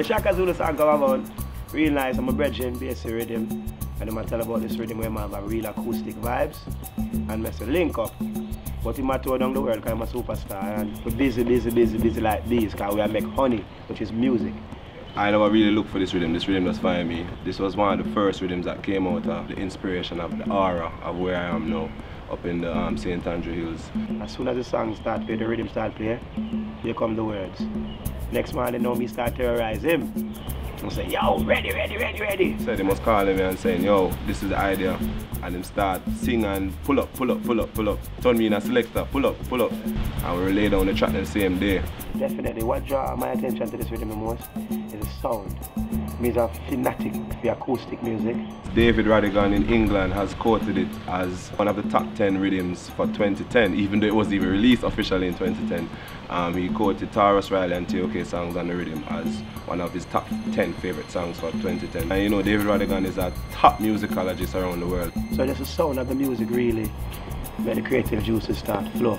the Shaka Zulu song come about, real nice. I'm a brethren, basic rhythm. And I'm going to tell about this rhythm where I have real acoustic vibes. And I say link up. But he might tour down the world because I'm a superstar. And we're busy like this because we make honey, which is music. I never really looked for this rhythm just find me. This was one of the first rhythms that came out of the inspiration of the aura of where I am now, up in the St. Andrew Hills. As soon as the song start play, the rhythm start play, here come the words. Next man, they know me start terrorize him. I say, yo, ready. So they must call me and saying, yo, this is the idea. And them start sing and pull up. Turn me in a selector, pull up. And we lay down the track the same day. Definitely, what draw my attention to this rhythm the most is the sound. It means a fanatic for acoustic music. David Radigan in England has quoted it as one of the top 10 rhythms for 2010, even though it wasn't even released officially in 2010. He quoted Tarrus Riley and TOK songs on the rhythm as one of his top 10 favorite songs for 2010. And you know, David Radigan is a top musicologist around the world. So just the sound of the music really made the creative juices start to flow.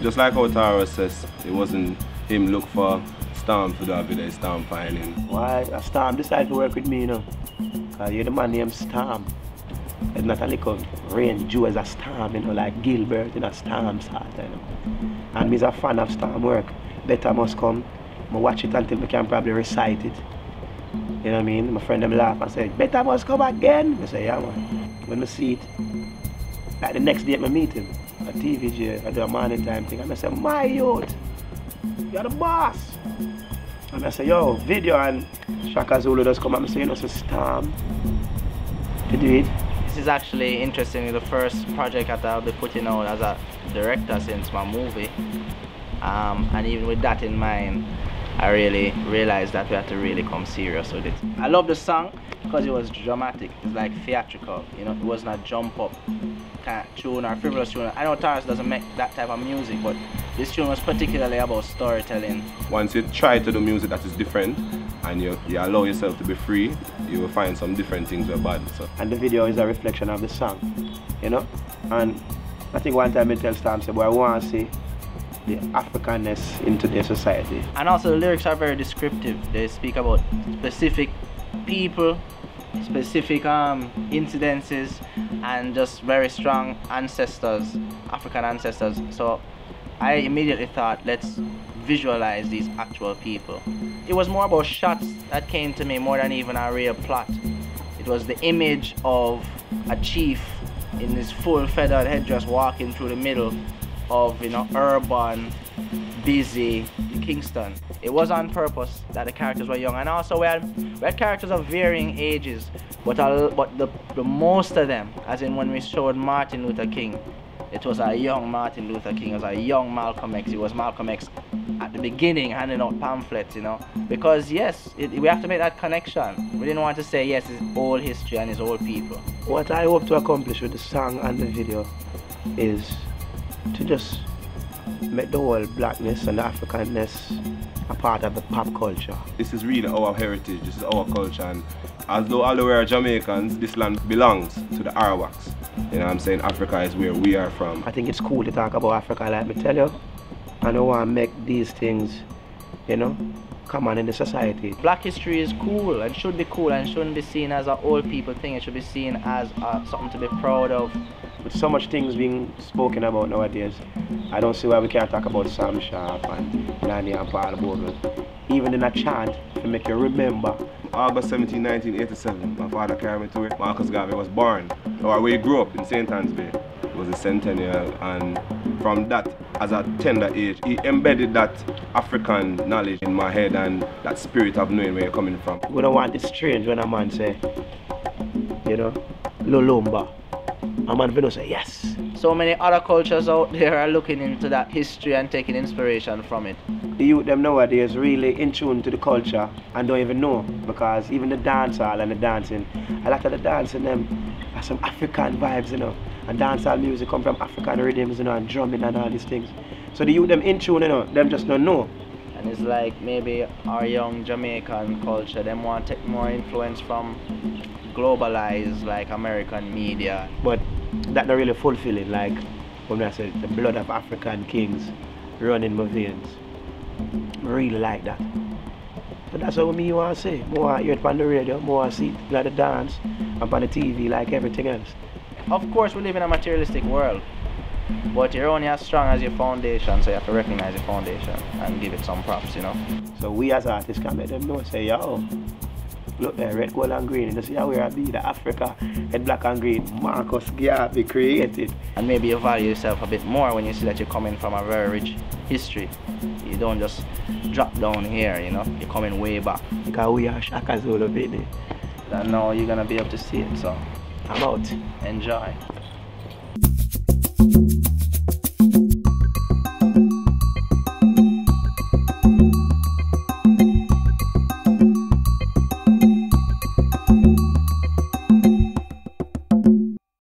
Just like how Tarrus says, it wasn't him look for Storm to do a video, Storm find him. Why? Storm decided to work with me, you know. Because you're the man named Storm. It's not a little rain Jew as a Storm, you know, like Gilbert in a Storm Saulter, you know. And me's a fan of Storm work. Better must come. I watch it until I can probably recite it. You know what I mean? My friend them laugh and say, better must come again. I say, yeah man. When I see it, like the next day I meet him at TVJ, I do a morning time thing, and I say, my youth, you're the boss. And I say, yo, video, and Shaka Zulu just come and I say, you know, it's a Storm to do it. This is actually interesting, the first project that I'll be putting out as a director since my movie. And even with that in mind, I really realized that we had to really come serious with it. I love the song because it was dramatic. It's like theatrical, you know, it was not jump up kind of tune or frivolous tune. I know Tarrus doesn't make that type of music, but this tune was particularly about storytelling. Once you try to do music that is different and you allow yourself to be free, you will find some different things that are bad. So. And the video is a reflection of the song, you know? And I think one time I tell Storm, say, boy, I want to see the Africanness in today's society. And also the lyrics are very descriptive. They speak about specific people, specific incidences, and just very strong ancestors, African ancestors. So I immediately thought, let's visualize these actual people. It was more about shots that came to me more than even a real plot. It was the image of a chief in his full feathered headdress walking through the middle of, you know, urban, busy Kingston. It was on purpose that the characters were young, and also we had characters of varying ages, but the most of them, as in when we showed Martin Luther King, it was a young Martin Luther King, it was a young Malcolm X. It was Malcolm X at the beginning handing out pamphlets, you know, because yes, we have to make that connection. We didn't want to say yes, it's old history and it's old people. What I hope to accomplish with the song and the video is to just make the whole blackness and the Africanness a part of the pop culture. This is really our heritage, this is our culture, and although all we are Jamaicans, this land belongs to the Arawaks. You know what I'm saying? Africa is where we are from. I think it's cool to talk about Africa, like me tell you. I don't want to make these things, you know, common in the society. Black history is cool and should be cool and shouldn't be seen as an old people thing. It should be seen as something to be proud of. With so much things being spoken about nowadays, I don't see why we can't talk about Sam Sharp and Nani and Paul Bogle. Even in a chant to make you remember. August 17, 1987, my father carried me to where Marcus Garvey was born, or where he grew up in St. Anne's Bay. It was a centennial, and from that, as a tender age, he embedded that African knowledge in my head and that spirit of knowing where you're coming from. We don't want it strange when a man say, you know, Lulumba. A man will say yes. So many other cultures out there are looking into that history and taking inspiration from it. The youth them nowadays really in tune to the culture and don't even know, because even the dancehall and the dancing, a lot of the dancing them have some African vibes, you know. And dancehall music come from African rhythms, you know, and drumming and all these things. So the youth them in tune, you know, them just don't know. And it's like maybe our young Jamaican culture, them want to take more influence from globalized like American media. But that not really fulfilling, like when I say the blood of African kings run in my veins. I really like that. So that's what me want to say. More want to hear it on the radio, more want to see it like the dance, and on the TV like everything else. Of course, we live in a materialistic world, but you're only as strong as your foundation, so you have to recognize your foundation and give it some props, you know. So we as artists can let them know, say, yo, look there, red, gold and green, you see how we are be the Africa, red, black and green, Marcus Garvey created. And maybe you value yourself a bit more when you see that you're coming from a very rich history. You don't just drop down here, you know, you're coming way back. Because we are Shaka Zulu Pickney. And now you're gonna be able to see it, so I'm out. Enjoy.